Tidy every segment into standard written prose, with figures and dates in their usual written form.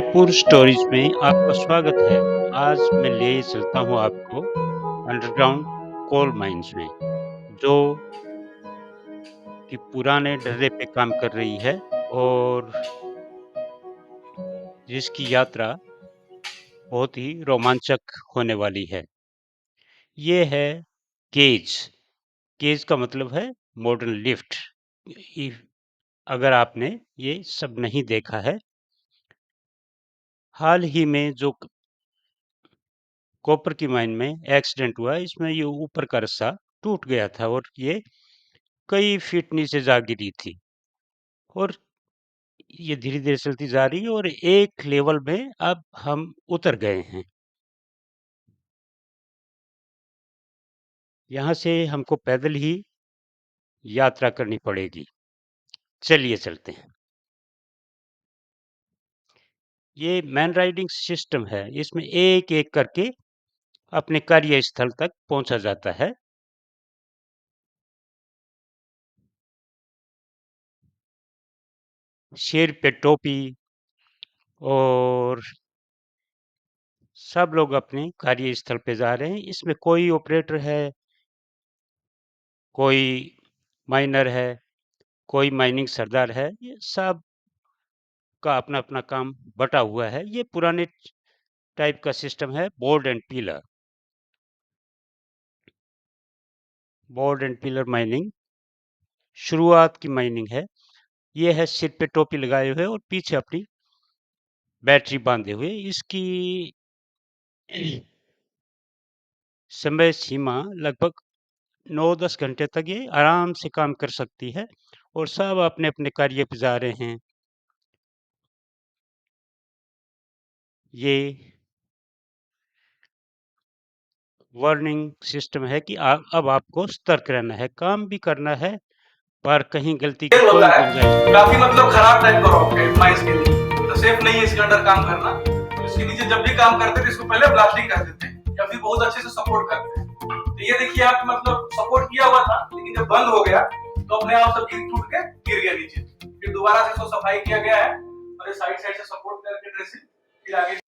Jaipur stories में आपका स्वागत है। आज मैं ले चलता हूँ आपको अंडरग्राउंड कोल माइंस में, जो कि पुराने डर्रे पे काम कर रही है और जिसकी यात्रा बहुत ही रोमांचक होने वाली है। ये है केज। केज का मतलब है मॉडर्न लिफ्ट। इफ अगर आपने ये सब नहीं देखा है, हाल ही में जो कॉपर की माइन में एक्सीडेंट हुआ, इसमें ये ऊपर का रस्सा टूट गया था और ये कई फीट नीचे जा गिरी थी और ये धीरे-धीरे चलती जा रही है और एक लेवल में अब हम उतर गए हैं। यहाँ से हमको पैदल ही यात्रा करनी पड़ेगी। चलिए चलते हैं। ये मैन राइडिंग सिस्टम है। इसमें एक-एक करके अपने कार्यस्थल तक पहुँचा जाता है। सिर पे टोपी और सब लोग अपने कार्यस्थल पे जा रहे हैं। इसमें कोई ऑपरेटर है, कोई माइनर है, कोई माइनिंग सरदार है। ये सब का अपना-अपना काम बँटा हुआ है। ये पुराने टाइप का सिस्टम है, board and pillar. Board and pillar mining शुरुआत की माइनिंग है। ये है सिर पे टोपी लगाए हुए और पीछे अपनी बैटरी बाँधे हुए। इसकी समय सीमा लगभग 9-10 घंटे तक ये आराम से काम कर सकती है और सब अपने-अपने कार्य पे जा रहे हैं। ये वार्निंग सिस्टम है कि अब आपको सतर्क रहना है, काम भी करना है, पर कहीं गलती की होता कोई है गुंजाइश नहीं काफी है। मतलब खराब टाइप का रॉक है माइंस के लिए, तो सेफ नहीं है इसके अंदर काम करना। तो इसके नीचे जब भी काम करते थे इसको पहले ब्लास्टिंग कर देते हैं या फिर बहुत अच्छे से सपोर्ट करते हैं। तो ये देखिए आप मतलब सपोर्ट किया हुआ था, लेकिन जब बंद हो गया तो अपने आप सब गिर टूट के गिर गया नीचे। फिर दोबारा से इसको सफाई किया गया है और ये साइड साइड से सपोर्ट करके ड्रेसिंग फिर आगे।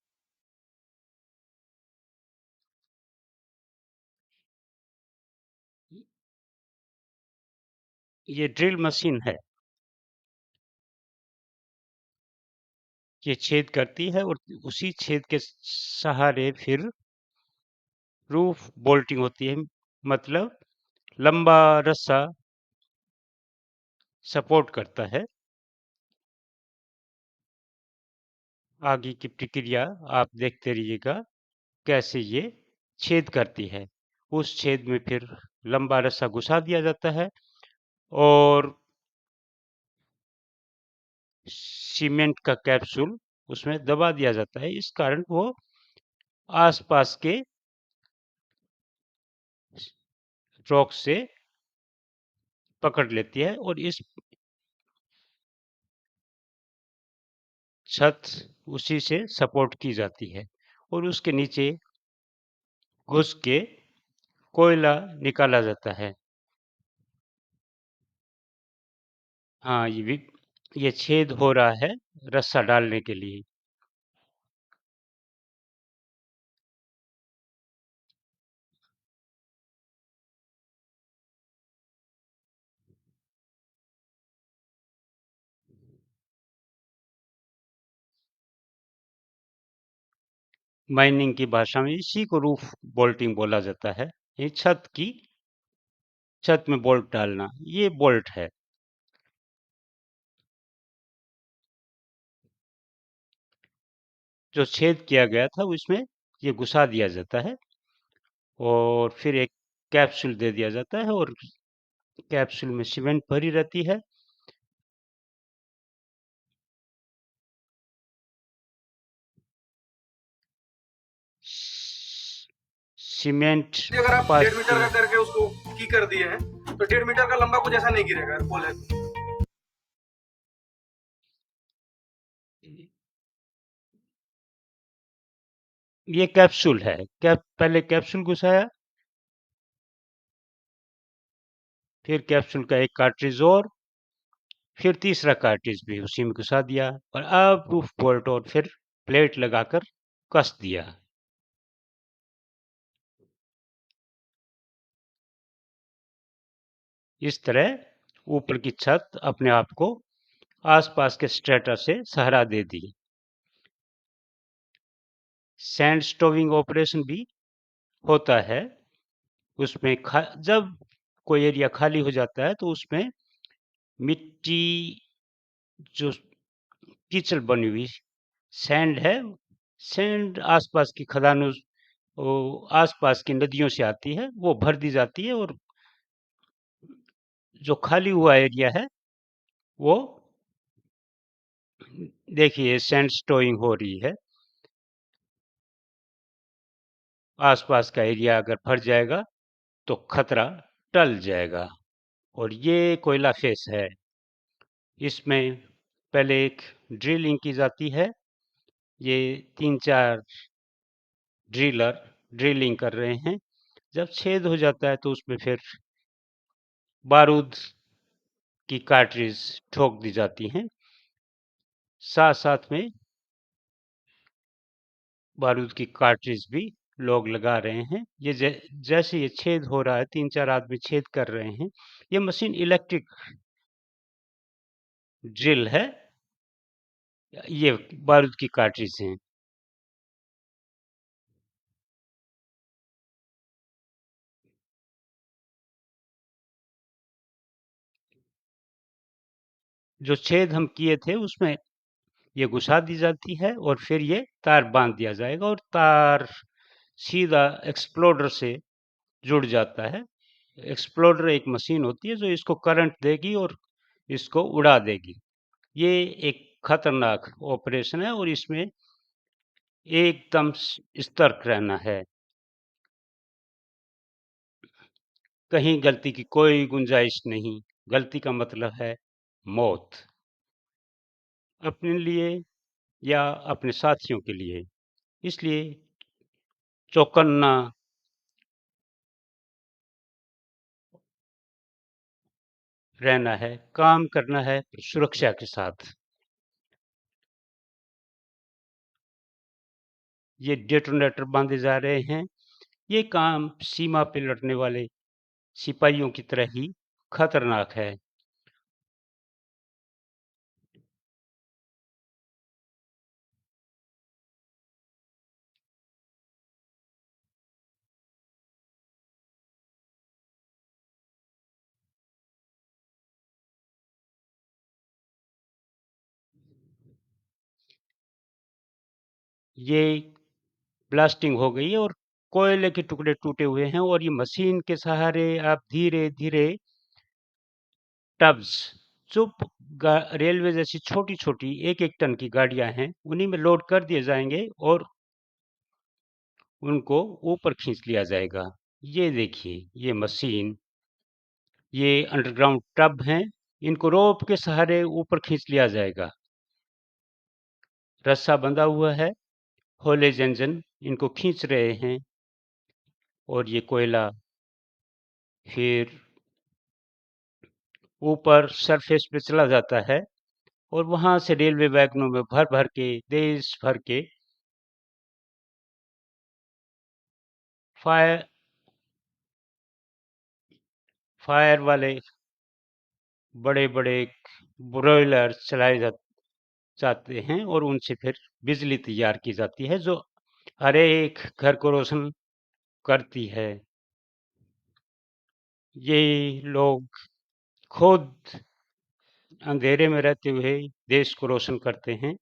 ये ड्रिल मशीन है। ये छेद करती है और उसी छेद के सहारे फिर रूफ बोल्टिंग होती है। मतलब लंबा रस्सा सपोर्ट करता है। आगे की प्रक्रिया आप देखते रहिएगा कैसे ये छेद करती है। उस छेद में फिर लंबा रस्सा घुसा दिया जाता है और सीमेंट का कैप्सूल उसमें दबा दिया जाता है। इस कारण वो आसपास के रॉक से पकड़ लेती है और इस छत उसी से सपोर्ट की जाती है और उसके नीचे घुस के कोयला निकाला जाता है। हाँ, ये छेद हो रहा है रस्सा डालने के लिए। माइनिंग की भाषा में इसी को रूफ बोल्टिंग बोला जाता है। ये छत में बोल्ट डालना, ये बोल्ट है। जो छेद किया गया था उसमें ये घुसा दिया जाता है और फिर एक कैप्सूल दे दिया जाता है और कैप्सूल में सीमेंट भरी रहती है। सीमेंट अगर आप 1.5 मीटर पास का करके उसको की कर दिए हैं तो 1.5 मीटर का लंबा कुछ ऐसा नहीं गिरेगा पोल है तो। ये कैप्सूल है। पहले कैप्सूल घुसाया, फिर कैप्सूल का एक कार्ट्रिज और फिर तीसरा कार्ट्रिज भी उसी में घुसा दिया और अब प्रूफ बोल्ट और फिर प्लेट लगाकर कस दिया। इस तरह ऊपर की छत अपने आप को आसपास के स्ट्रेटा से सहारा दे दी। सैंड स्टोविंग ऑपरेशन भी होता है। उसमें जब कोई एरिया खाली हो जाता है तो उसमें मिट्टी जो कीचड़ बनी हुई सैंड है, सैंड आसपास की खदानों आसपास की नदियों से आती है, वो भर दी जाती है और जो खाली हुआ एरिया है वो देखिए सैंड स्टोइंग हो रही है। आसपास का एरिया अगर भर जाएगा तो खतरा टल जाएगा। और ये कोयला फेस है। इसमें पहले एक ड्रिलिंग की जाती है। ये 3-4 ड्रिलर ड्रिलिंग कर रहे हैं। जब छेद हो जाता है तो उसमें फिर बारूद की कार्ट्रिज ठोक दी जाती हैं। साथ साथ में बारूद की कार्ट्रिज भी लोग लगा रहे हैं। ये जैसे ये छेद हो रहा है, 3-4 आदमी छेद कर रहे हैं। ये मशीन इलेक्ट्रिक ड्रिल है। ये बारूद की कार्ट्रिज हैं। जो छेद हम किए थे उसमें ये घुसा दी जाती है और फिर ये तार बांध दिया जाएगा और तार सीधा एक्सप्लोडर से जुड़ जाता है। एक्सप्लोडर एक मशीन होती है जो इसको करंट देगी और इसको उड़ा देगी। ये एक खतरनाक ऑपरेशन है और इसमें एकदम सतर्क रहना है। कहीं गलती की कोई गुंजाइश नहीं। गलती का मतलब है मौत, अपने लिए या अपने साथियों के लिए। इसलिए चौकन्ना रहना है, काम करना है सुरक्षा के साथ। ये डेटोनेटर बांधे जा रहे हैं। ये काम सीमा पे लड़ने वाले सिपाहियों की तरह ही खतरनाक है। ये ब्लास्टिंग हो गई है और कोयले के टुकड़े टूटे हुए हैं और ये मशीन के सहारे आप धीरे-धीरे टब्स जो रेलवे जैसी छोटी-छोटी 1-1 टन की गाड़ियां हैं, उन्हीं में लोड कर दिए जाएंगे और उनको ऊपर खींच लिया जाएगा। ये देखिए, ये मशीन, ये अंडरग्राउंड टब हैं, इनको रोप के सहारे ऊपर खींच लिया जाएगा। रस्सा बंधा हुआ है, हॉलेज इंजन इनको खींच रहे हैं और ये कोयला फिर ऊपर सरफेस पे चला जाता है और वहां से रेलवे वैगनों में भर भर के देश भर के फायर फायर वाले बड़े बड़े ब्रॉयलर चलाए जाते हैं और उनसे फिर बिजली तैयार की जाती है जो हर एक घर को रोशन करती है। ये लोग खुद अंधेरे में रहते हुए देश को रोशन करते हैं।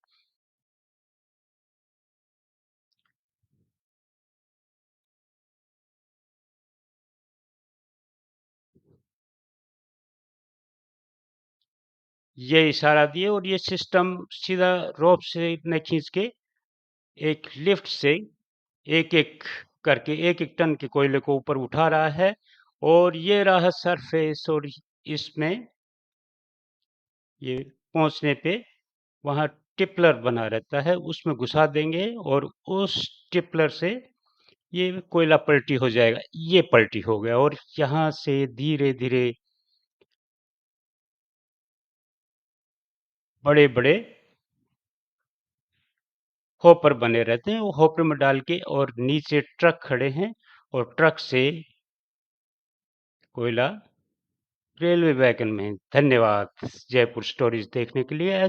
ये इशारा दिए और ये सिस्टम सीधा रोप से न खींच के एक लिफ्ट से एक एक करके 1-1 टन के कोयले को ऊपर उठा रहा है और ये रहा सरफेस और इसमें ये पहुंचने पे वहां टिपलर बना रहता है, उसमें घुसा देंगे और उस टिपलर से ये कोयला पलटी हो जाएगा। ये पलटी हो गया और यहाँ से धीरे धीरे बड़े बड़े हॉपर बने रहते हैं, वो हॉपर में डाल के और नीचे ट्रक खड़े हैं और ट्रक से कोयला रेलवे वैगन में। धन्यवाद जयपुर स्टोरीज देखने के लिए।